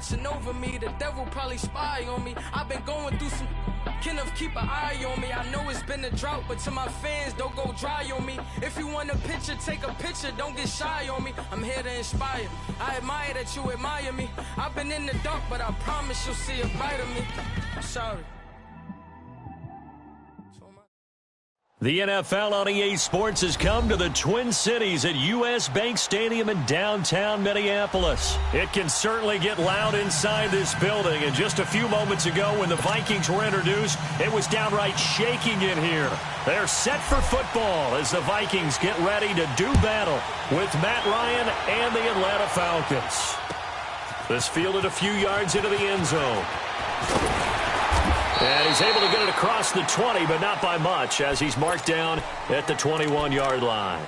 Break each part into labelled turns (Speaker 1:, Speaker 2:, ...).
Speaker 1: watching over me. The devil probably spy on me. I've been going through some. Kenneth, keep an eye on me. I know it's been a drought, but to my fans, don't go dry on me. If you want a picture, take a picture. Don't get shy on me. I'm here to inspire. I admire that you admire me. I've been in the dark, but I promise you'll see a brighter me. I'm sorry.
Speaker 2: The NFL on EA Sports has come to the Twin Cities at U.S. Bank Stadium in downtown Minneapolis. It can certainly get loud inside this building, and just a few moments ago when the Vikings were introduced, it was downright shaking in here. They're set for football as the Vikings get ready to do battle with Matt Ryan and the Atlanta Falcons. This fielded a few yards into the end zone. And he's able to get it across the 20, but not by much, as he's marked down at the 21-yard line.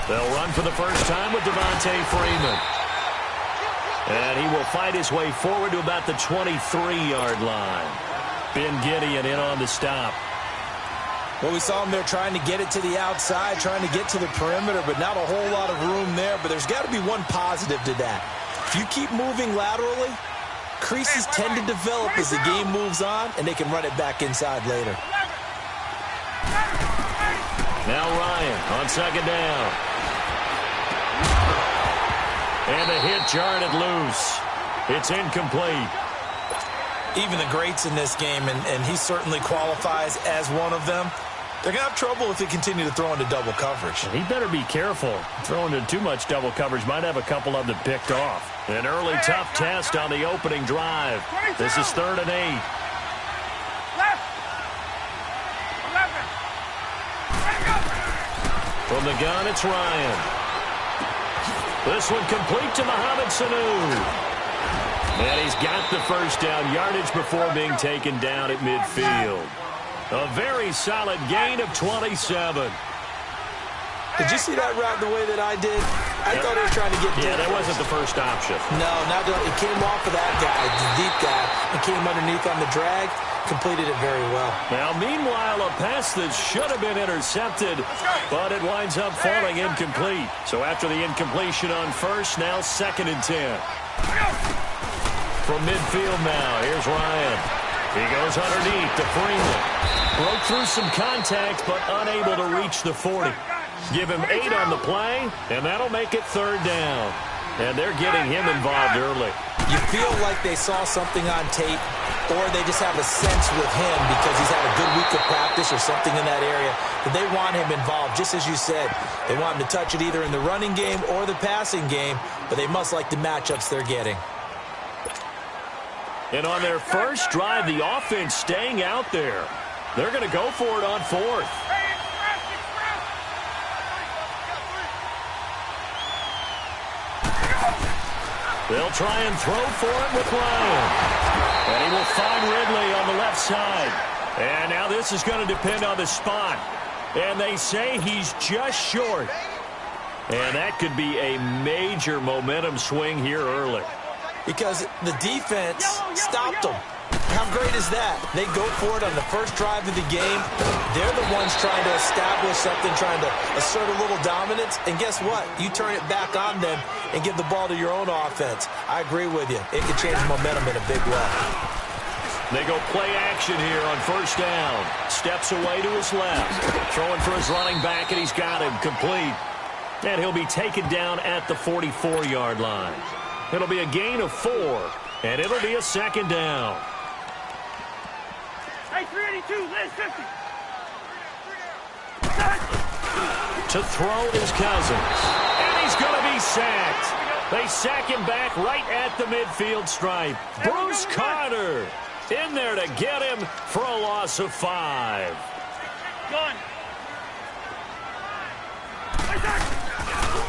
Speaker 2: They'll run for the first time with Devontae Freeman. And he will fight his way forward to about the 23-yard line. Ben Gideon in on the stop.
Speaker 3: Well, we saw him there trying to get it to the outside, trying to get to the perimeter, but not a whole lot of room there. But there's got to be one positive to that. If you keep moving laterally, creases tend to develop as the game moves on, and they can run it back inside later.
Speaker 2: Now Ryan on second down. And the hit jarred it loose. It's incomplete.
Speaker 3: Even the greats in this game, and he certainly qualifies as one of them, they're going to have trouble if they continue to throw into double coverage.
Speaker 2: He better be careful. Throwing into too much double coverage might have a couple of them picked off. An early tough test on the opening drive. This is 3rd and 8. From the gun, it's Ryan. This one complete to Mohamed Sanu. And he's got the first down yardage before being taken down at midfield. A very solid gain of 27.
Speaker 3: Did you see that route the way that I did? I thought he was trying to get deep.
Speaker 2: Yeah, that wasn't the first option.
Speaker 3: No, it came off of that guy, the deep guy, and came underneath on the drag. Completed it very well.
Speaker 2: Now, meanwhile, a pass that should have been intercepted, but it winds up falling incomplete. So after the incompletion on first, now 2nd and 10. From midfield now, here's Ryan. He goes underneath to Freeman. Broke through some contact, but unable to reach the 40. Give him 8 on the play, and that'll make it 3rd down. And they're getting him involved early.
Speaker 3: You feel like they saw something on tape, or they just have a sense with him because he's had a good week of practice or something in that area, that they want him involved, just as you said. They want him to touch it either in the running game or the passing game, but they must like the matchups they're getting.
Speaker 2: And on their first drive, the offense staying out there. They're going to go for it on 4th. They'll try and throw for it with Ryan. And he will find Ridley on the left side. And now this is going to depend on the spot. And they say he's just short. And that could be a major momentum swing here early.
Speaker 3: Because the defense stopped them. How great is that? They go for it on the first drive of the game. They're the ones trying to establish something, trying to assert a little dominance. And guess what? You turn it back on them and give the ball to your own offense. I agree with you. It can change momentum in a big way.
Speaker 2: They go play action here on first down. Steps away to his left. Throwing for his running back, and he's got him complete. And he'll be taken down at the 44-yard line. It'll be a gain of 4, and it'll be a second down.
Speaker 4: Hey, 382, Liz, 50.
Speaker 2: To throw is Cousins. And he's going to be sacked. They sack him back right at the midfield stripe. Bruce Carter in there to get him for a loss of 5.
Speaker 4: Gun.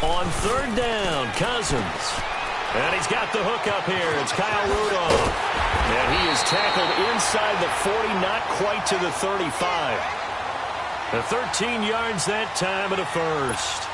Speaker 2: On third down, Cousins. And he's got the hook up here. It's Kyle Rudolph. And he is tackled inside the 40, not quite to the 35. The 13 yards that time and a first.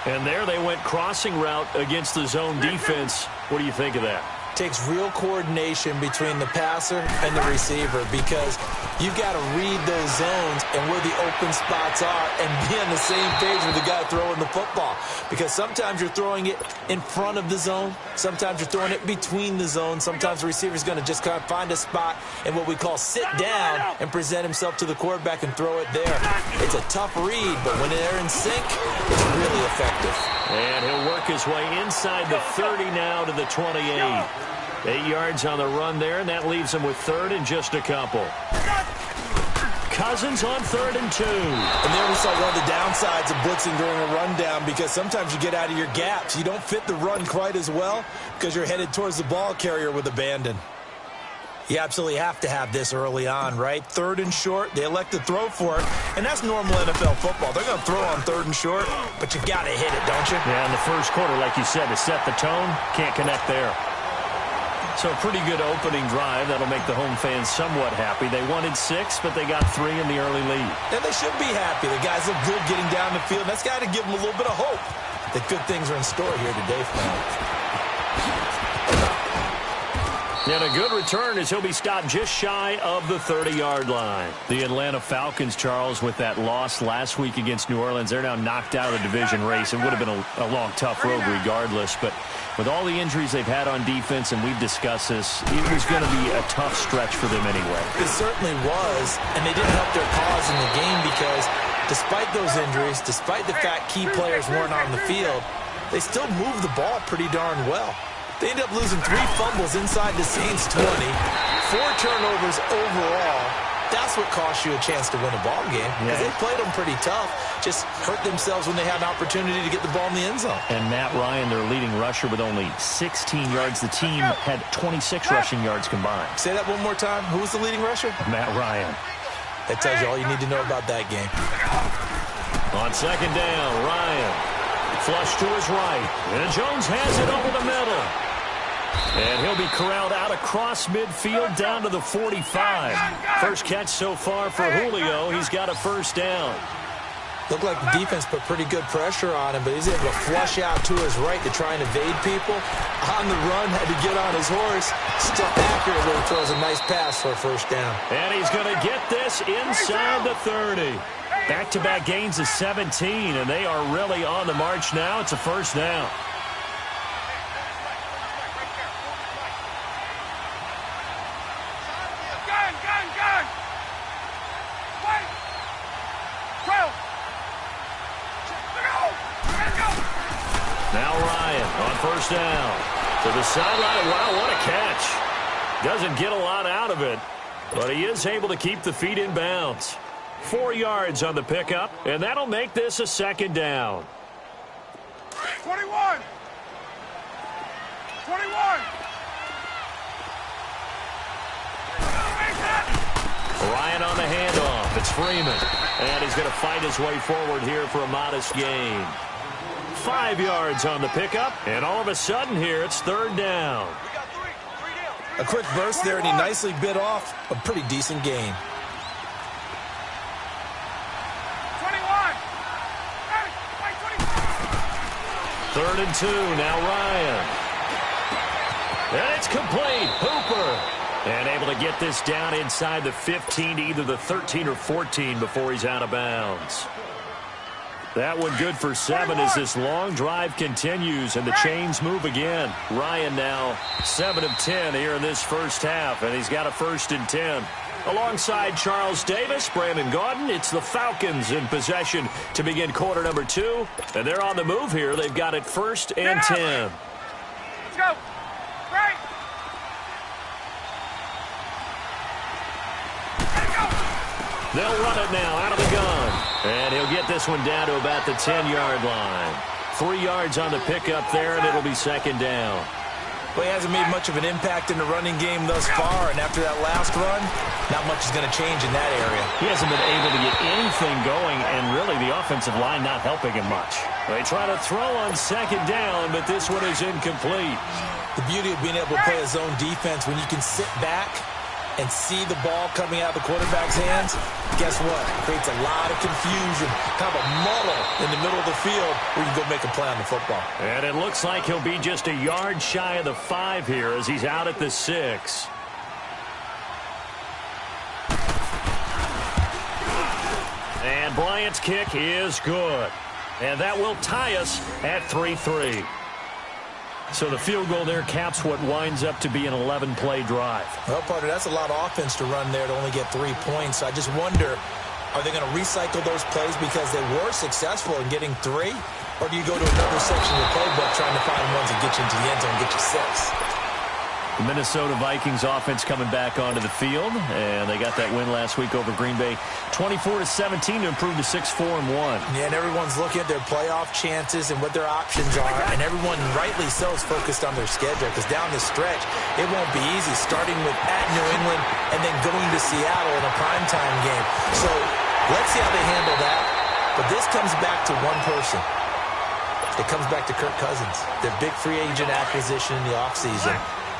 Speaker 2: And there they went crossing route against the zone defense. What do you think of that?
Speaker 3: Takes real coordination between the passer and the receiver because you've got to read those zones and where the open spots are and be on the same page with the guy throwing the football. Because sometimes you're throwing it in front of the zone. Sometimes you're throwing it between the zones. Sometimes the receiver's going to just kind of find a spot and what we call sit down and present himself to the quarterback and throw it there. It's a tough read, but when they're in sync, it's really effective.
Speaker 2: And he'll work his way inside the 30 now to the 28. 8 yards on the run there, and that leaves him with third and just a couple. Cousins on 3rd and 2.
Speaker 3: And there we saw one of the downsides of blitzing during a rundown because sometimes you get out of your gaps. You don't fit the run quite as well because you're headed towards the ball carrier with abandon. You absolutely have to have this early on, right? 3rd and short, they elect to throw for it, and that's normal NFL football. They're going to throw on 3rd and short, but you got to hit it, don't you?
Speaker 2: Yeah, in the first quarter, like you said, to set the tone, can't connect there. So a pretty good opening drive. That'll make the home fans somewhat happy. They wanted 6, but they got 3 in the early lead.
Speaker 3: And they should be happy. The guys look good getting down the field. That's got to give them a little bit of hope that good things are in store here today for them.
Speaker 2: And a good return as he'll be stopped just shy of the 30-yard line. The Atlanta Falcons, Charles, with that loss last week against New Orleans, they're now knocked out of the division race. It would have been a long, tough road regardless, but with all the injuries they've had on defense, and we've discussed this, it was going to be a tough stretch for them anyway.
Speaker 3: It certainly was, and they didn't help their cause in the game because despite those injuries, despite the fact key players weren't on the field, they still moved the ball pretty darn well. They ended up losing 3 fumbles inside the Saints' 20, 4 turnovers overall. That's what cost you a chance to win a ball game because they played them pretty tough, just hurt themselves when they had an opportunity to get the ball in the end zone.
Speaker 2: And Matt Ryan, their leading rusher, with only 16 yards. The team had 26 rushing yards combined.
Speaker 3: Say that one more time. Who was the leading rusher?
Speaker 2: Matt Ryan.
Speaker 3: That tells you all you need to know about that game.
Speaker 2: On second down, Ryan. Flush to his right. And Jones has it over the middle. And he'll be corralled out across midfield down to the 45. First catch so far for Julio. He's got a first down.
Speaker 3: Looked like the defense put pretty good pressure on him, but he's able to flush out to his right to try and evade people. On the run, had to get on his horse. Still accurately throws a nice pass for a first down.
Speaker 2: And he's going to get this inside the 30. Back-to-back gains of 17, and they are really on the march now. It's a first down. Now Ryan on first down. To the sideline. Wow, what a catch. Doesn't get a lot out of it, but he is able to keep the feet in bounds. 4 yards on the pickup, and that'll make this a second down.
Speaker 4: 21. 21.
Speaker 2: Ryan on the handoff. It's Freeman. And he's going to fight his way forward here for a modest gain. 5 yards on the pickup, and all of a sudden here it's third down.
Speaker 3: A quick burst there, and he nicely bit off a pretty decent gain.
Speaker 4: 21.
Speaker 2: 3rd and 2, now Ryan. And it's complete. Hooper. And able to get this down inside the 15 to either the 13 or 14 before he's out of bounds. That one good for 7 as this long drive continues and the chains move again. Ryan now 7 of 10 here in this first half, and he's got a 1st and 10. Alongside Charles Davis, Brandon Gaudin, it's the Falcons in possession to begin quarter number 2. And they're on the move here. They've got it 1st and 10.
Speaker 4: Let's go. Right.
Speaker 2: They'll run it now out of the gun. And he'll get this one down to about the 10-yard line. 3 yards on the pickup there, and it'll be 2nd down.
Speaker 3: Well, he hasn't made much of an impact in the running game thus far, and after that last run, not much is going to change in that area.
Speaker 2: He hasn't been able to get anything going, and really the offensive line not helping him much. They try to throw on 2nd down, but this one is incomplete.
Speaker 3: The beauty of being able to play a zone defense when you can sit back and see the ball coming out of the quarterback's hands, guess what? It creates a lot of confusion, kind of a muddle in the middle of the field where you can go make a play on the football.
Speaker 2: And it looks like he'll be just a yard shy of the 5 here as he's out at the 6. And Bryant's kick is good. And that will tie us at 3-3. So the field goal there caps what winds up to be an 11-play drive.
Speaker 3: Well, partner, that's a lot of offense to run there to only get 3 points. I just wonder, are they going to recycle those plays because they were successful in getting 3? Or do you go to another section of the playbook trying to find ones that get you into the end zone and get you 6?
Speaker 2: The Minnesota Vikings offense coming back onto the field, and they got that win last week over Green Bay, 24-17 to improve to 6-4-1.
Speaker 3: Yeah, and everyone's looking at their playoff chances and what their options are, and everyone, rightly so, is focused on their schedule because down the stretch, it won't be easy, starting with at New England and then going to Seattle in a primetime game. So let's see how they handle that. But this comes back to one person. It comes back to Kirk Cousins, their big free agent acquisition in the offseason.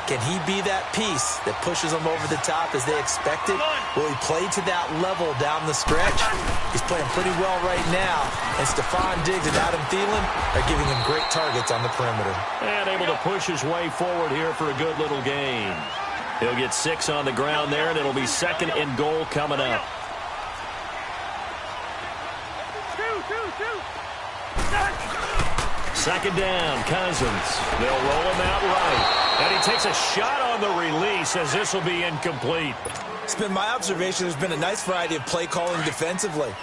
Speaker 3: Can he be that piece that pushes them over the top as they expected? Will he play to that level down the stretch? He's playing pretty well right now, and Stephon Diggs and Adam Thielen are giving him great targets on the perimeter.
Speaker 2: And able to push his way forward here for a good little gain. He'll get 6 on the ground there, and it'll be 2nd and goal coming up. Second down, Cousins. They'll roll him out right. And he takes a shot on the release as this will be incomplete.
Speaker 3: It's been my observation there's been a nice variety of play calling defensively.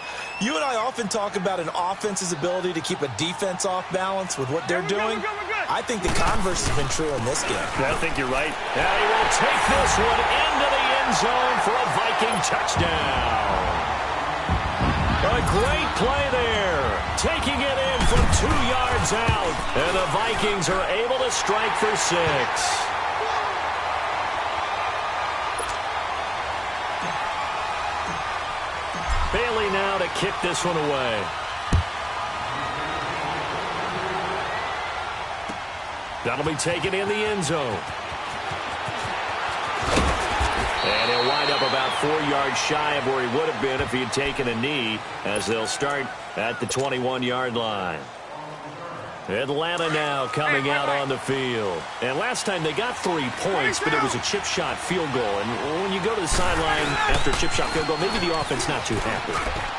Speaker 3: You and I often talk about an offense's ability to keep a defense off balance with what they're doing. I think the converse has been true in this game.
Speaker 2: I think you're right. And he will take this one into the end zone for a Viking touchdown. A great play there. Taking it in from 2 yards out. And the Vikings are able to strike for 6. Bailey now to kick this one away. That'll be taken in the end zone. And he'll wind up about 4 yards shy of where he would have been if he had taken a knee, as they'll start at the 21-yard line. Atlanta now coming out on the field. And last time they got 3 points, but it was a chip shot field goal. And when you go to the sideline after a chip shot field goal, maybe the offense not too happy.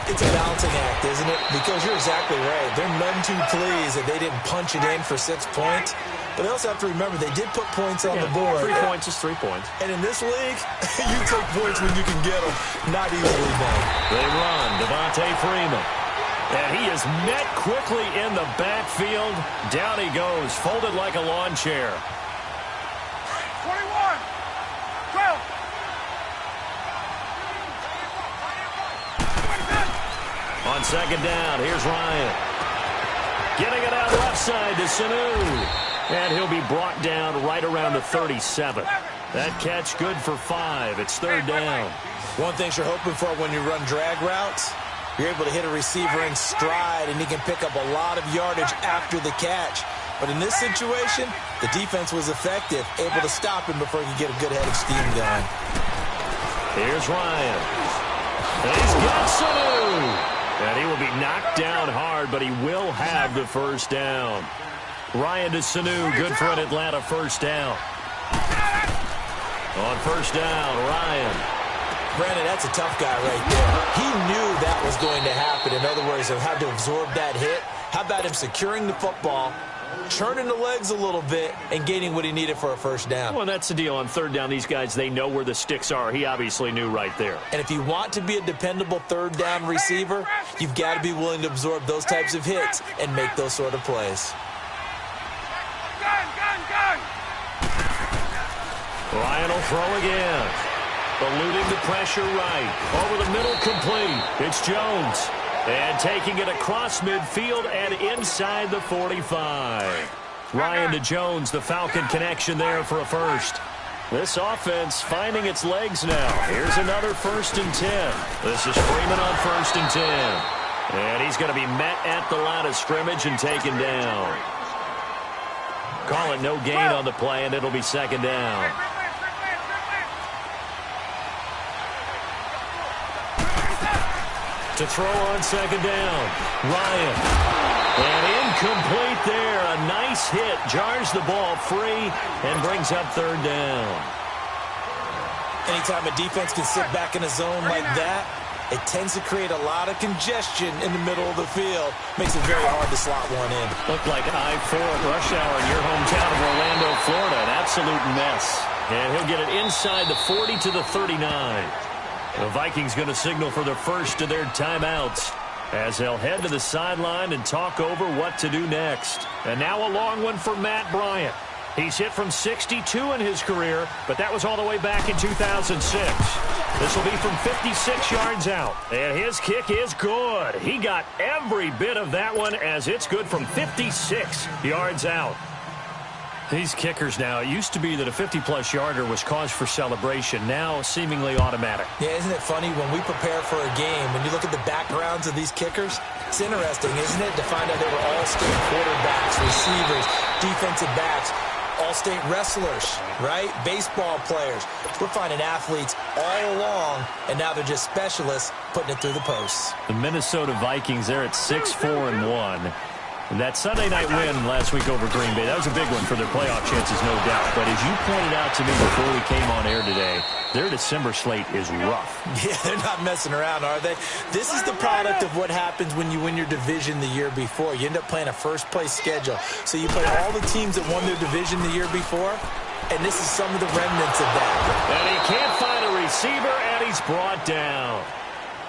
Speaker 3: It's a balancing act, isn't it? Because you're exactly right. They're none too pleased that they didn't punch it in for 6 points. But they also have to remember they did put points on the board.
Speaker 2: 3 points is 3 points.
Speaker 3: And in this league, you take points when you can get them. Not easily done.
Speaker 2: They run. Devontae Freeman. And he is met quickly in the backfield. Down he goes, folded like a lawn chair.
Speaker 4: 21, 12.
Speaker 2: On second down, here's Ryan. Getting it out left side to Sanu. And he'll be brought down right around the 37. That catch good for 5. It's 3rd down.
Speaker 3: One thing you're hoping for when you run drag routes, you're able to hit a receiver in stride, and he can pick up a lot of yardage after the catch. But in this situation, the defense was effective, able to stop him before he could get a good head of steam going.
Speaker 2: Here's Ryan. And he's got Sanu. And he will be knocked down hard, but he will have the 1st down. Ryan to Sanu, good for an Atlanta 1st down. On 1st down, Ryan
Speaker 3: Brandon, that's a tough guy right there. He knew that was going to happen. In other words, he'll have to absorb that hit. How about him securing the football, churning the legs a little bit, and gaining what he needed for a first down?
Speaker 2: Well, that's the deal. On third down, these guys, they know where the sticks are. He obviously knew right there.
Speaker 3: And if you want to be a dependable third down receiver, you've got to be willing to absorb those types of hits and make those sort of plays.
Speaker 2: Ryan will throw again. Eluding the pressure right. Over the middle, complete. It's Jones. And taking it across midfield and inside the 45. Ryan to Jones, the Falcon connection there for a first. This offense finding its legs now. Here's another 1st and 10. This is Freeman on 1st and 10. And he's going to be met at the line of scrimmage and taken down. Call it no gain on the play, and it'll be 2nd down. To throw on 2nd down, Ryan. And incomplete there. A nice hit. Jars the ball free and brings up 3rd down.
Speaker 3: Anytime a defense can sit back in a zone like that, it tends to create a lot of congestion in the middle of the field. Makes it very hard to slot one in.
Speaker 2: Looked like I-4 at rush hour in your hometown of Orlando, Florida. An absolute mess. And he'll get it inside the 40 to the 39. The Vikings going to signal for their first of their timeouts as they'll head to the sideline and talk over what to do next. And now a long one for Matt Bryant. He's hit from 62 in his career, but that was all the way back in 2006. This will be from 56 yards out. And his kick is good. He got every bit of that one as it's good from 56 yards out. These kickers now, it used to be that a 50-plus yarder was cause for celebration. Now, seemingly automatic.
Speaker 3: Yeah, isn't it funny when we prepare for a game, when you look at the backgrounds of these kickers, it's interesting, isn't it, to find out they were all-state quarterbacks, receivers, defensive backs, all-state wrestlers, right? Baseball players. We're finding athletes all along, and now they're just specialists putting it through the posts.
Speaker 2: The Minnesota Vikings, they're at 6-4-1. And that Sunday night win last week over Green Bay, that was a big one for their playoff chances, no doubt. But as you pointed out to me before we came on air today, their December slate is rough.
Speaker 3: Yeah, they're not messing around, are they? This is the product of what happens when you win your division the year before. You end up playing a first-place schedule. So you play all the teams that won their division the year before, and this is some of the remnants of that.
Speaker 2: And he can't find a receiver, and he's brought down.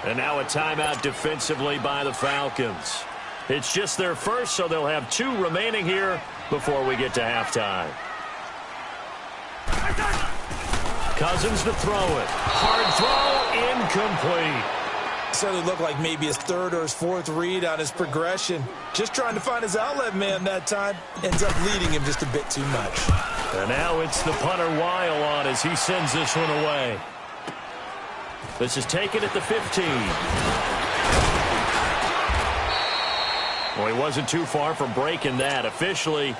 Speaker 2: And now a timeout defensively by the Falcons. It's just their first, so they'll have 2 remaining here before we get to halftime. Cousins to throw it. Hard throw, incomplete.
Speaker 3: Certainly looked like maybe his 3rd or his 4th read on his progression. Just trying to find his outlet man that time. Ends up leading him just a bit too much.
Speaker 2: And now it's the punter Weil on as he sends this one away. This is taken at the 15. Well, he wasn't too far from breaking that. Officially,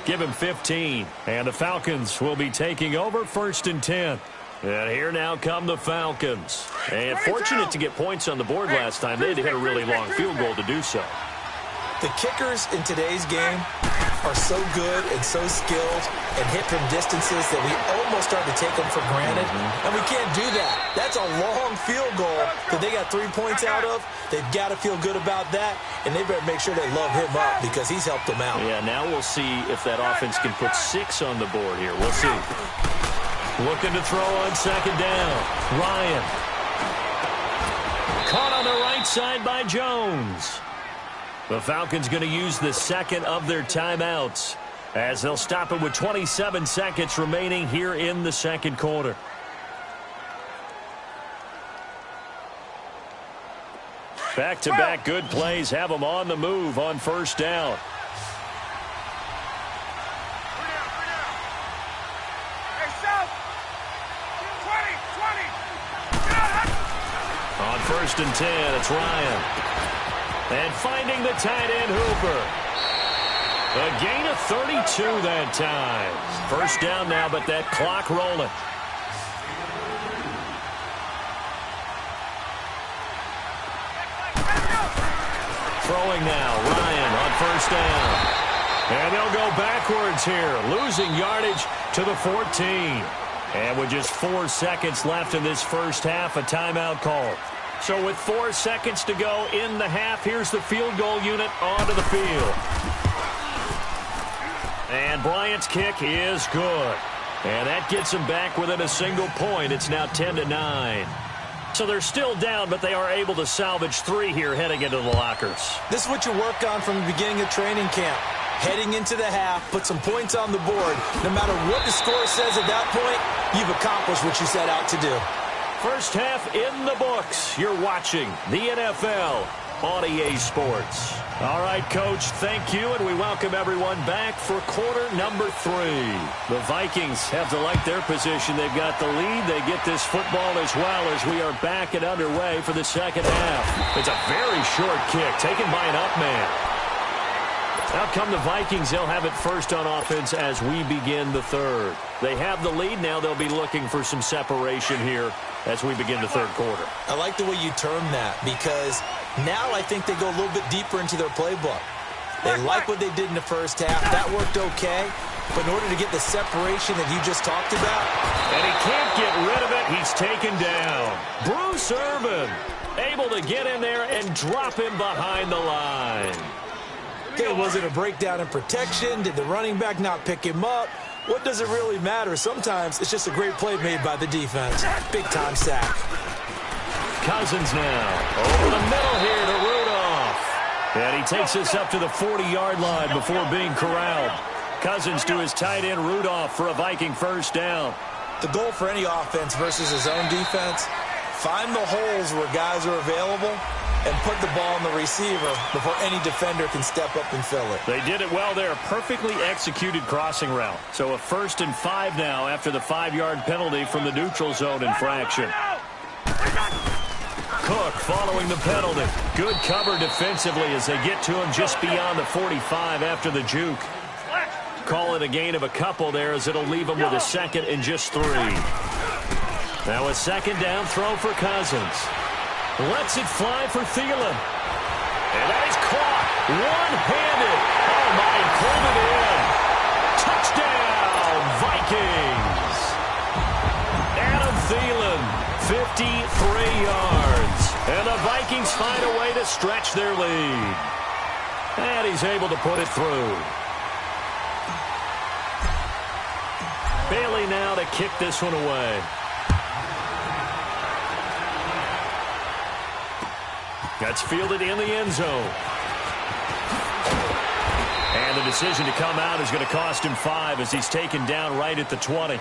Speaker 2: give him 15. And the Falcons will be taking over 1st and 10. And here now come the Falcons. And fortunate to get points on the board last time. They had to hit a really long field goal to do so.
Speaker 3: The kickers in today's game are so good and so skilled and hit from distances that we almost start to take them for granted. And we can't do that. That's a long field goal that they got 3 points out of. They've got to feel good about that, and they better make sure they love him up because he's helped them out.
Speaker 2: Yeah, now we'll see if that offense can put 6 on the board here. We'll see. Looking to throw on 2nd down. Ryan. Caught on the right side by Jones. The Falcons going to use the 2nd of their timeouts as they'll stop it with 27 seconds remaining here in the 2nd quarter. Back-to-back good plays have them on the move on 1st down. On 1st and 10, it's Ryan. And finding the tight end, Hooper. A gain of 32 that time. 1st down now, but that clock rolling. Throwing now, Ryan on 1st down. And they'll go backwards here, losing yardage to the 14. And with just 4 seconds left in this first half, a timeout call. So with 4 seconds to go in the half, here's the field goal unit onto the field. And Bryant's kick is good. And that gets them back within a single point. It's now 10-9. So they're still down, but they are able to salvage 3 here heading into the lockers.
Speaker 3: This is what you work on from the beginning of training camp. Heading into the half, put some points on the board. No matter what the score says at that point, you've accomplished what you set out to do.
Speaker 2: First half in the books. You're watching the NFL on EA Sports. All right, Coach, thank you, and we welcome everyone back for quarter number 3. The Vikings have to like their position. They've got the lead. They get this football as well as we are back and underway for the second half. It's a very short kick taken by an up man. Out come the Vikings. They'll have it first on offense as we begin the third. They have the lead. Now they'll be looking for some separation here as we begin the third quarter.
Speaker 3: I like the way you term that because now I think they go a little bit deeper into their playbook. They like what they did in the first half. That worked okay. But in order to get the separation that you just talked about.
Speaker 2: And he can't get rid of it. He's taken down. Bruce Irvin able to get in there and drop him behind the line.
Speaker 3: Okay, was it a breakdown in protection? Did the running back not pick him up? What does it really matter? Sometimes it's just a great play made by the defense. Big-time sack.
Speaker 2: Cousins now over the middle here to Rudolph. And he takes us up to the 40-yard line before being corralled. Cousins to his tight end Rudolph for a Viking first down.
Speaker 3: The goal for any offense versus his own defense, find the holes where guys are available and put the ball on the receiver before any defender can step up and fill it.
Speaker 2: They did it well there. Perfectly executed crossing route. So a 1st and 5 now after the 5-yard penalty from the neutral zone infraction. Cook following the penalty. Good cover defensively as they get to him just beyond the 45 after the juke. Call it a gain of a couple there as it'll leave him with a 2nd and just 3. Now a 2nd down throw for Cousins. Lets it fly for Thielen. And that is caught. One-handed. Oh, my, pulled it in. Touchdown, Vikings. Adam Thielen, 53 yards. And the Vikings find a way to stretch their lead. And he's able to put it through. Bailey now to kick this one away. That's fielded in the end zone. And the decision to come out is going to cost him 5 as he's taken down right at the 20.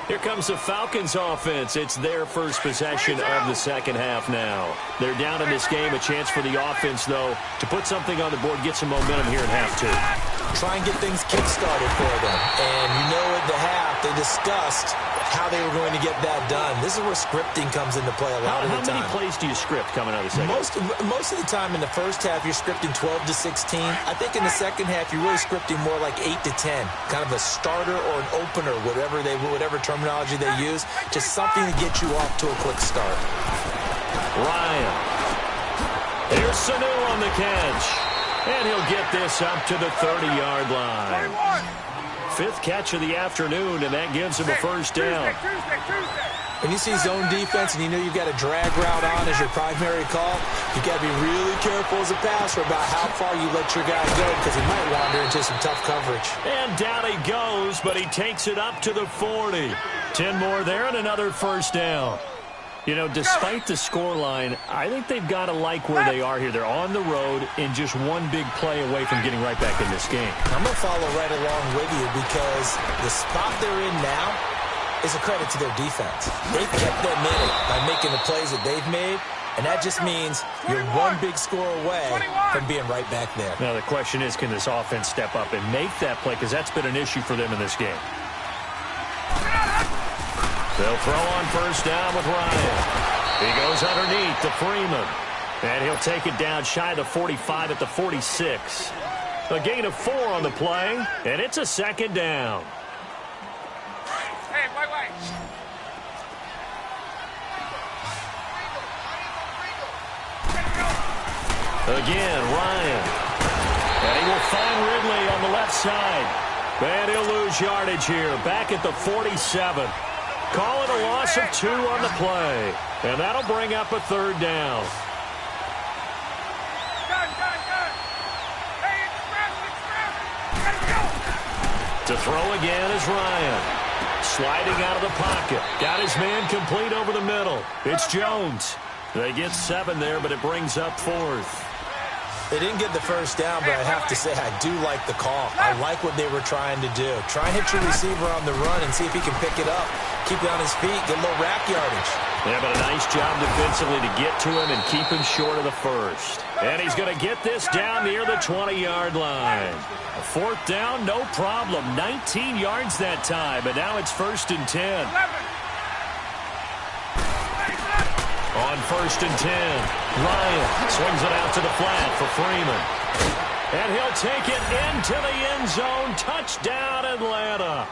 Speaker 2: Here comes the Falcons offense. It's their first possession of the second half now. They're down in this game. A chance for the offense, though, to put something on the board, get some momentum here in half 2.
Speaker 3: Try and get things kick-started for them. And you know at the half, they discussed how they were going to get that done. This is where scripting comes into play a lot of the time.
Speaker 2: How many plays do you script coming out of the second half?
Speaker 3: Most of the time in the first half, you're scripting 12 to 16. I think in the second half, you're really scripting more like 8 to 10. Kind of a starter or an opener, whatever terminology they use. Just something to get you off to a quick start.
Speaker 2: Ryan. Here's Sanu on the catch. And he'll get this up to the 30-yard line. 5th catch of the afternoon, and that gives him a first down.
Speaker 3: When you see zone defense and you know you've got a drag route on as your primary call, you've got to be really careful as a passer about how far you let your guy go because he might wander into some tough coverage.
Speaker 2: And down he goes, but he takes it up to the 40. 10 more there and another first down. You know, despite the scoreline, I think they've got to like where they are here. They're on the road and just one big play away from getting right back in this game.
Speaker 3: I'm going to follow right along with you because the spot they're in now is a credit to their defense. They've kept them in it by making the plays that they've made, and that just means you're one big score away from being right back there.
Speaker 2: Now the question is, can this offense step up and make that play? Because that's been an issue for them in this game. They'll throw on first down with Ryan. He goes underneath to Freeman. And he'll take it down shy of the 45 at the 46. A gain of 4 on the play, and it's a 2nd down.
Speaker 4: Hey, wait.
Speaker 2: Again, Ryan. And he will find Ridley on the left side. And he'll lose yardage here, back at the 47. Call it a loss of 2 on the play. And that'll bring up a 3rd down.
Speaker 4: Hey, let's go.
Speaker 2: To throw again is Ryan. Sliding out of the pocket. Got his man complete over the middle. It's Jones. They get 7 there, but it brings up 4th.
Speaker 3: They didn't get the first down, but I have to say I do like the call. I like what they were trying to do. Try and hit your receiver on the run and see if he can pick it up. Keep it on his feet, get a little rack yardage.
Speaker 2: Yeah, but a nice job defensively to get to him and keep him short of the first. And he's going to get this down near the 20-yard line. A 4th down, no problem. 19 yards that time, but now it's 1st and 10. On 1st and 10, Ryan swings it out to the flat for Freeman. And he'll take it into the end zone. Touchdown, Atlanta.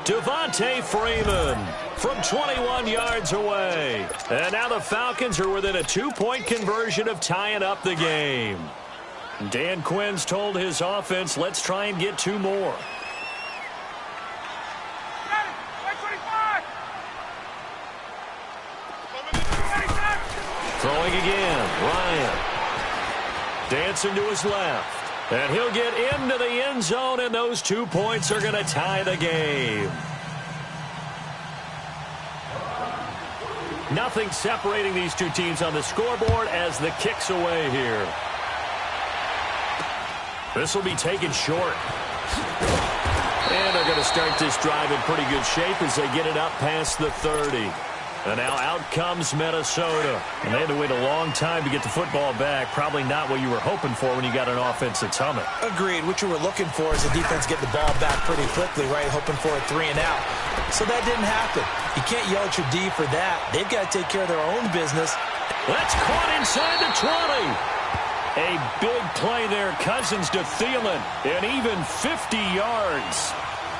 Speaker 2: Devontae Freeman from 21 yards away. And now the Falcons are within a 2-point conversion of tying up the game. Dan Quinn's told his offense, let's try and get 2 more. Throwing again, Ryan. Dancing to his left. And he'll get into the end zone, and those 2 points are going to tie the game. Nothing separating these two teams on the scoreboard as the kick's away here. This will be taken short. And they're going to start this drive in pretty good shape as they get it up past the 30. And now out comes Minnesota. And they had to wait a long time to get the football back. Probably not what you were hoping for when you got an offense that's humming.
Speaker 3: Agreed. What you were looking for is the defense get the ball back pretty quickly, right? Hoping for a 3 and out. So that didn't happen. You can't yell at your D for that. They've got to take care of their own business.
Speaker 2: That's caught inside the 20. A big play there. Cousins to Thielen. And even 50 yards.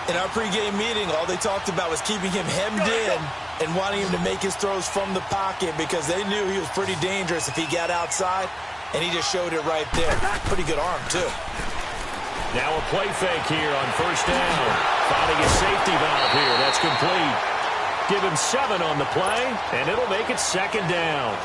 Speaker 3: In our pregame meeting, all they talked about was keeping him hemmed in and wanting him to make his throws from the pocket because they knew he was pretty dangerous if he got outside, and he just showed it right there. Pretty good arm, too.
Speaker 2: Now a play fake here on 1st down. Finding a safety valve here. That's complete. Give him 7 on the play, and it'll make it 2nd down.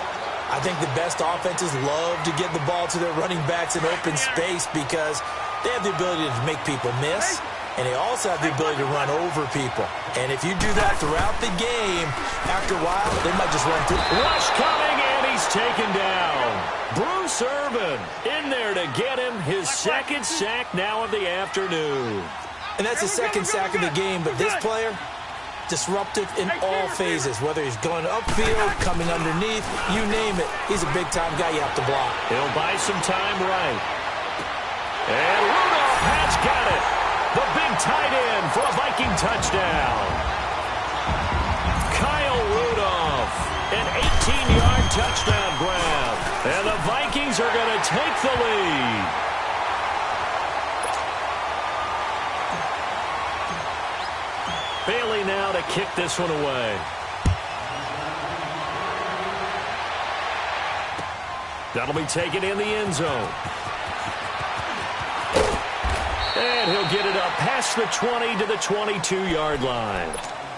Speaker 3: I think the best offenses love to get the ball to their running backs in open space because they have the ability to make people miss, and they also have the ability to run over people. And if you do that throughout the game, after a while, they might just run through.
Speaker 2: Rush coming, and he's taken down. Bruce Irvin in there to get him his 2nd sack now of the afternoon.
Speaker 3: And that's the 2nd sack of the game, but this player, disruptive in all phases, whether he's going upfield, coming underneath, you name it. He's a big-time guy you have to block.
Speaker 2: He'll buy some time right. And Rudolph has got it. The big tight end for a Viking touchdown. Kyle Rudolph, an 18-yard touchdown grab. And the Vikings are going to take the lead. Bailey now to kick this one away. That'll be taken in the end zone. And he'll get it up past the 20 to the 22-yard line.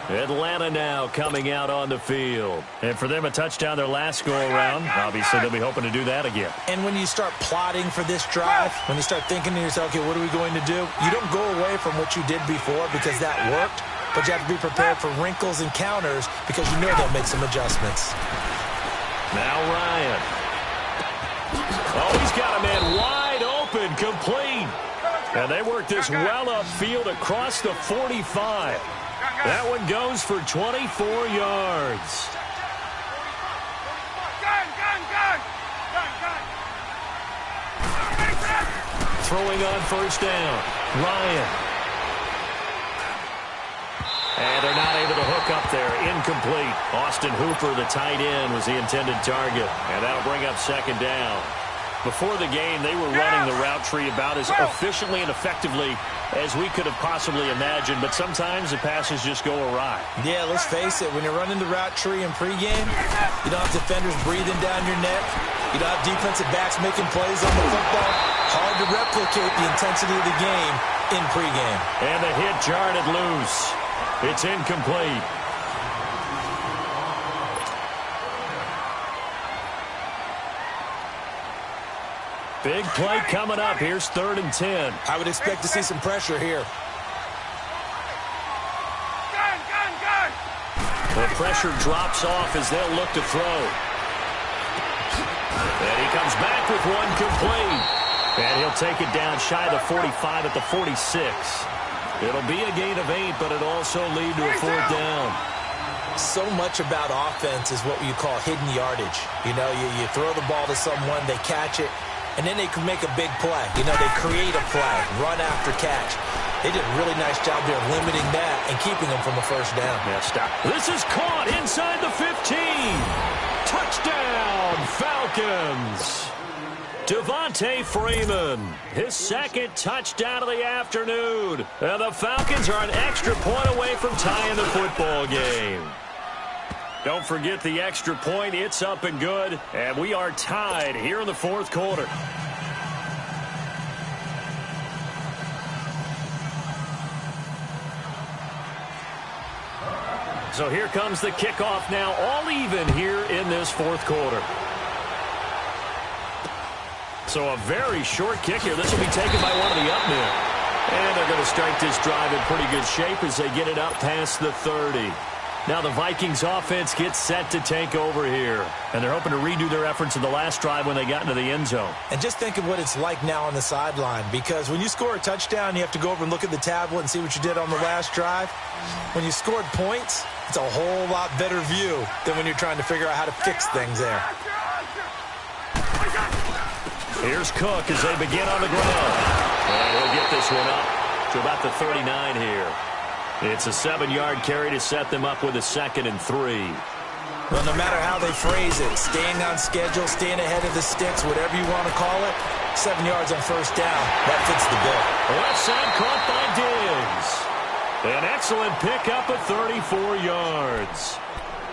Speaker 2: Atlanta now coming out on the field. And for them, a touchdown their last go-around. Obviously, they'll be hoping to do that again.
Speaker 3: And when you start plotting for this drive, when you start thinking to yourself, okay, what are we going to do? You don't go away from what you did before because that worked, but you have to be prepared for wrinkles and counters because you know they'll make some adjustments.
Speaker 2: Now Ryan. Oh, he's got a man wide open, complete. And they work this well upfield across the 45. That one goes for 24 yards. Throwing on 1st down. Ryan. And they're not able to hook up there. Incomplete. Austin Hooper, the tight end, was the intended target. And that'll bring up 2nd down. Before the game, they were running the route tree about as efficiently and effectively as we could have possibly imagined, but sometimes the passes just go awry.
Speaker 3: Yeah, let's face it. When you're running the route tree in pregame, you don't have defenders breathing down your neck. You don't have defensive backs making plays on the football. Hard to replicate the intensity of the game in pregame.
Speaker 2: And the hit jarred it loose. It's incomplete. Big play coming up. Here's 3rd and 10.
Speaker 3: I would expect to see some pressure here.
Speaker 2: The pressure drops off as they'll look to throw. And he comes back with one complete. And he'll take it down shy of the 45 at the 46. It'll be a gain of 8, but it'll also lead to a 4th down.
Speaker 3: So much about offense is what you call hidden yardage. You know, you throw the ball to someone, they catch it, and then they can make a big play. You know, they create a play, run after catch. They did a really nice job there limiting that and keeping them from a 1st down.
Speaker 2: Yeah, stop. This is caught inside the 15. Touchdown, Falcons. Devontae Freeman, his 2nd touchdown of the afternoon. And the Falcons are an extra point away from tying the football game. Don't forget the extra point. It's up and good. And we are tied here in the 4th quarter. So here comes the kickoff now, all even here in this 4th quarter. So a very short kick here. This will be taken by one of the up men. And they're going to start this drive in pretty good shape as they get it up past the 30. Now the Vikings offense gets set to take over here. And they're hoping to redo their efforts in the last drive when they got into the end zone.
Speaker 3: And just think of what it's like now on the sideline. Because when you score a touchdown, you have to go over and look at the tablet and see what you did on the last drive. When you scored points, it's a whole lot better view than when you're trying to figure out how to fix things there.
Speaker 2: Here's Cook as they begin on the ground. And he'll get this one up to about the 39 here. It's a 7-yard carry to set them up with a 2nd and 3.
Speaker 3: Well, no matter how they phrase it, staying on schedule, staying ahead of the sticks, whatever you want to call it, 7 yards on 1st down, that fits the bill.
Speaker 2: Left side caught by Diggs. An excellent pickup of 34 yards.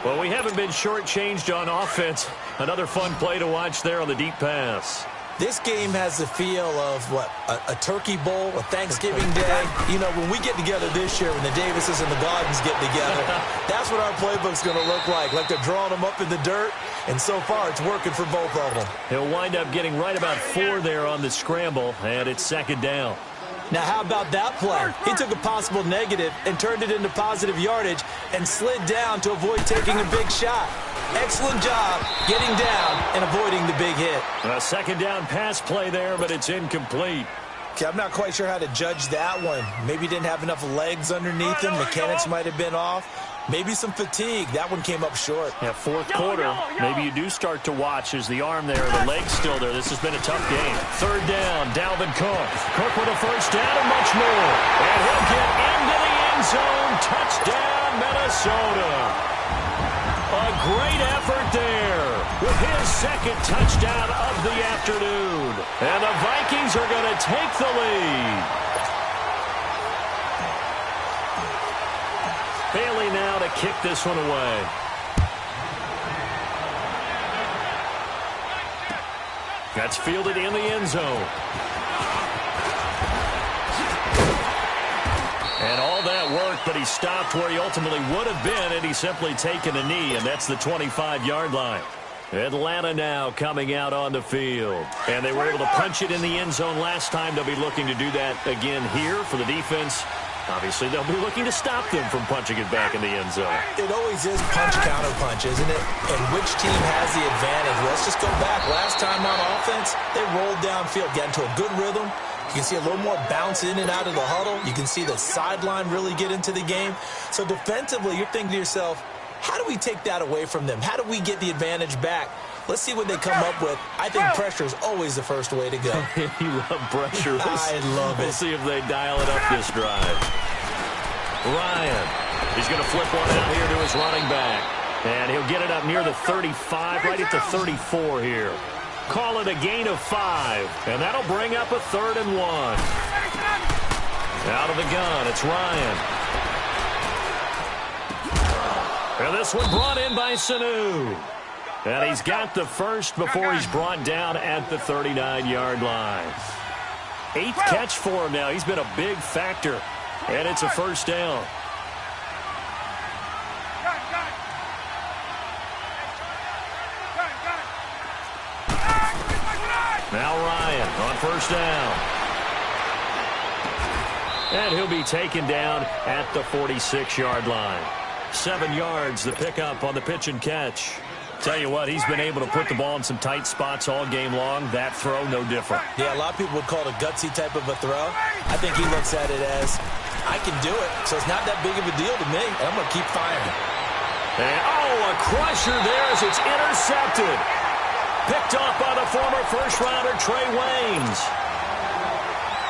Speaker 2: Well, we haven't been shortchanged on offense. Another fun play to watch there on the deep pass.
Speaker 3: This game has the feel of, what, a turkey bowl, a Thanksgiving day. You know, when we get together this year, when the Davises and the Gardens get together, that's what our playbook's going to look like. Like they're drawing them up in the dirt, and so far it's working for both of them.
Speaker 2: He'll wind up getting right about 4 there on the scramble, and it's 2nd down.
Speaker 3: Now, how about that play? He took a possible negative and turned it into positive yardage and slid down to avoid taking a big shot. Excellent job getting down and avoiding the big hit.
Speaker 2: A 2nd down pass play there, but it's incomplete.
Speaker 3: Okay, I'm not quite sure how to judge that one. Maybe he didn't have enough legs underneath him. Mechanics might have been off. Maybe some fatigue. That one came up short.
Speaker 2: Yeah, 4th quarter. Maybe you do start to watch as the arm there, the leg's still there. This has been a tough game. 3rd down, Dalvin Cook. Cook with a 1st down and much more. And he'll get into the end zone. Touchdown, Minnesota. A great effort there with his 2nd touchdown of the afternoon. And the Vikings are going to take the lead. Bailey now to kick this one away. That's fielded in the end zone. And all that work, but he stopped where he ultimately would have been had he simply taken a knee, and that's the 25-yard line. Atlanta now coming out on the field. And they were able to punch it in the end zone last time. They'll be looking to do that again here for the defense. Obviously, they'll be looking to stop them from punching it back in the end zone.
Speaker 3: It always is punch-counter-punch, isn't it? And which team has the advantage? Let's just go back. Last time on offense, they rolled downfield, got into a good rhythm. You can see a little more bounce in and out of the huddle. You can see the sideline really get into the game. So defensively, you're thinking to yourself, how do we take that away from them? How do we get the advantage back? Let's see what they come up with. I think pressure is always the first way to go.
Speaker 2: You love pressure.
Speaker 3: I love it.
Speaker 2: We'll see if they dial it up this drive. Ryan, he's going to flip one out here to his running back. And he'll get it up near the 35, right at the 34 here. Call it a gain of 5. And that'll bring up a 3rd and 1. Out of the gun, it's Ryan. And this one brought in by Sanu. And he's got the first before he's brought down at the 39-yard line. 8th catch for him now. He's been a big factor. And it's a 1st down. Now Ryan on first down. And he'll be taken down at the 46-yard line. 7 yards, the pickup on the pitch and catch. Tell you what, he's been able to put the ball in some tight spots all game long. That throw, no different.
Speaker 3: Yeah, a lot of people would call it a gutsy type of a throw. I think he looks at it as, I can do it, so it's not that big of a deal to me, and I'm going to keep firing.
Speaker 2: And, a crusher there as it's intercepted. Picked off by the former first-rounder Trey Waynes.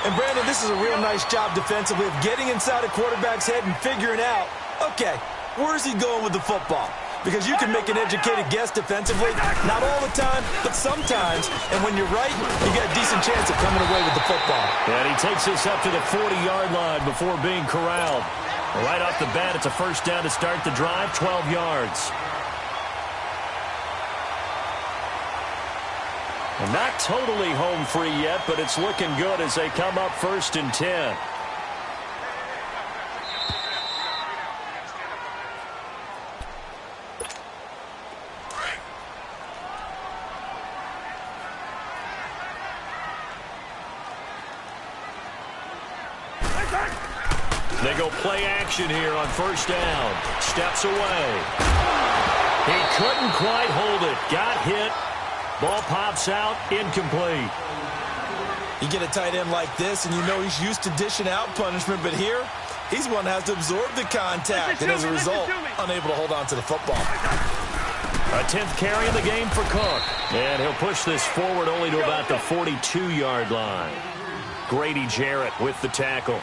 Speaker 3: And, Brandon, this is a real nice job defensively of getting inside a quarterback's head and figuring out, okay, where's he going with the football? Because you can make an educated guess defensively, not all the time, but sometimes. And when you're right, you got a decent chance of coming away with the football.
Speaker 2: And he takes this up to the 40-yard line before being corralled. Right off the bat, it's a first down to start the drive, 12 yards. And not totally home free yet, but it's looking good as they come up 1st and 10. They go play action here on first down. Steps away. He couldn't quite hold it. Got hit. Ball pops out. Incomplete.
Speaker 3: You get a tight end like this, and you know he's used to dishing out punishment, but here, he's one that has to absorb the contact, and as a result, unable to hold on to the football.
Speaker 2: A 10th carry in the game for Cook. And he'll push this forward only to about the 42-yard line. Grady Jarrett with the tackle.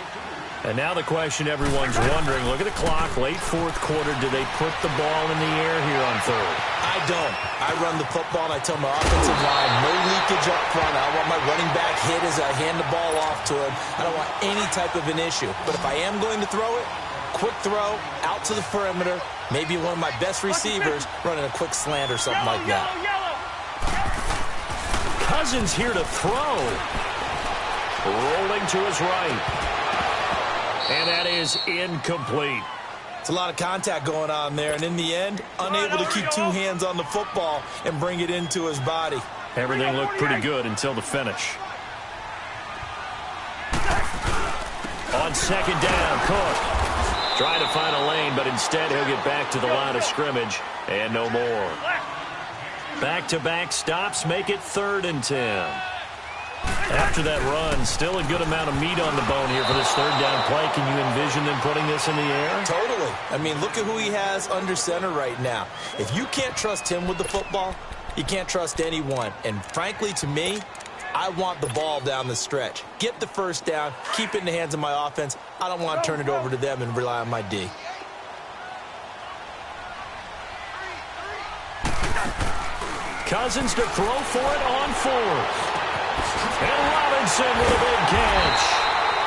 Speaker 2: And now the question everyone's wondering, look at the clock, late 4th quarter, do they put the ball in the air here on 3rd?
Speaker 3: I don't. I run the football, and I tell my offensive line, no leakage up front. I want my running back hit as I hand the ball off to him. I don't want any type of an issue. But if I am going to throw it, quick throw, out to the perimeter, maybe one of my best receivers running a quick slant or something like that.
Speaker 2: Cousins here to throw. Rolling to his right. And that is incomplete.
Speaker 3: It's a lot of contact going on there, and in the end, unable to keep 2 hands on the football and bring it into his body.
Speaker 2: Everything looked pretty good until the finish. On 2nd down, Cook. Trying to find a lane, but instead he'll get back to the line of scrimmage, and no more. Back-to-back stops make it 3rd and 10. After that run, still a good amount of meat on the bone here for this 3rd down play. Can you envision them putting this in the air?
Speaker 3: Totally. I mean, look at who he has under center right now. If you can't trust him with the football, you can't trust anyone. And frankly, to me, I want the ball down the stretch. Get the first down, keep it in the hands of my offense. I don't want to turn it over to them and rely on my D.
Speaker 2: Cousins to throw for it on 4th. And Robinson with a big catch.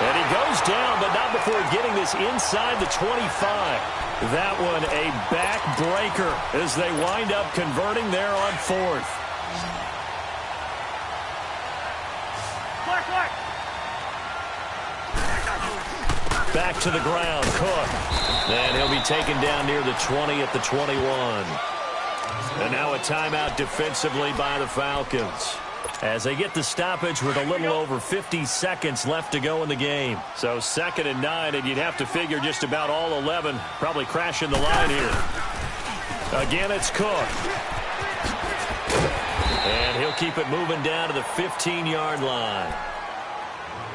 Speaker 2: And he goes down, but not before getting this inside the 25. That one a backbreaker as they wind up converting there on 4th. Back to the ground, Cook. And he'll be taken down near the 20 at the 21. And now a timeout defensively by the Falcons, as they get the stoppage with a little over 50 seconds left to go in the game. So 2nd and 9, and you'd have to figure just about all 11 probably crashing the line here. Again, it's Cook. And he'll keep it moving down to the 15-yard line.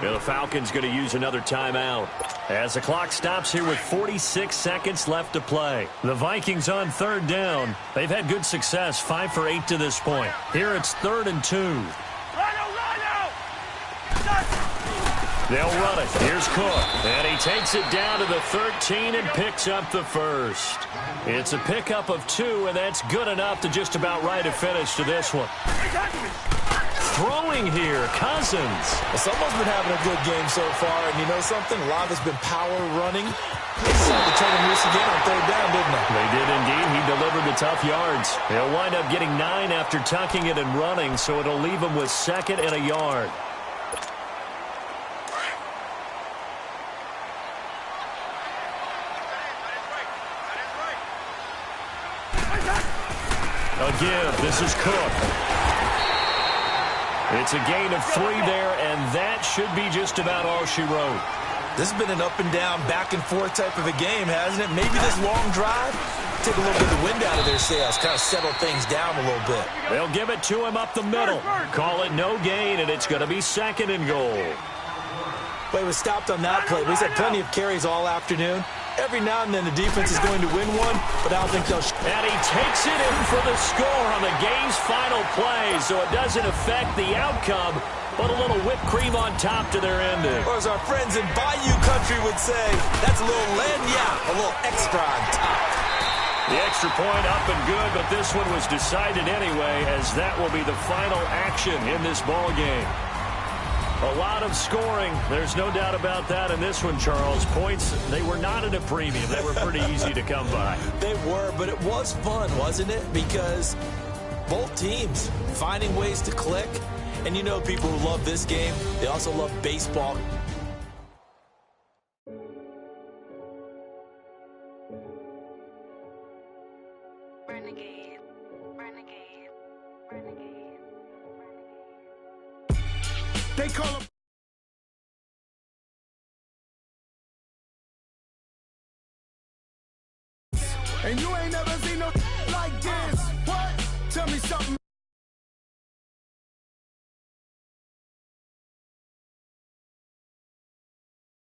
Speaker 2: Now the Falcons going to use another timeout as the clock stops here with 46 seconds left to play. The Vikings on 3rd down. They've had good success, 5 for 8 to this point. Here it's 3rd and 2. They'll run it. Here's Cook. And he takes it down to the 13 and picks up the first. It's a pickup of 2, and that's good enough to just about write a finish to this one. Throwing here, Cousins.
Speaker 3: Well, someone's been having a good game so far, and you know something? A lot of it's been power running. They decided to turn him loose again on 3rd down, didn't they?
Speaker 2: They did indeed. He delivered the tough yards. He'll wind up getting 9 after tucking it and running, so it'll leave him with 2nd and a yard. Again, this is Cook. It's a gain of 3 there, and that should be just about all she wrote.
Speaker 3: This has been an up-and-down, back-and-forth type of a game, hasn't it? Maybe this long drive, take a little bit of the wind out of their sails, kind of settle things down a little bit.
Speaker 2: They'll give it to him up the middle. Call it no gain, and it's going to be 2nd and goal.
Speaker 3: Play was stopped on that play. He's had plenty of carries all afternoon. Every now and then the defense is going to win one, but I don't think they'll.
Speaker 2: And he takes it in for the score on the game's final play, so it doesn't affect the outcome, but a little whipped cream on top to their ending.
Speaker 3: Or as our friends in Bayou Country would say, that's a little lagniappe, a little extra on top.
Speaker 2: The extra point up and good, but this one was decided anyway, as that will be the final action in this ball game. A lot of scoring. There's no doubt about that in this one, Charles. Points, they were not at a premium. They were pretty easy to come by.
Speaker 3: They were, but it was fun, wasn't it? Because both teams finding ways to click. And you know people who love this game, they also love baseball.
Speaker 5: Renegade, renegade, renegade.
Speaker 4: They call him. And you ain't never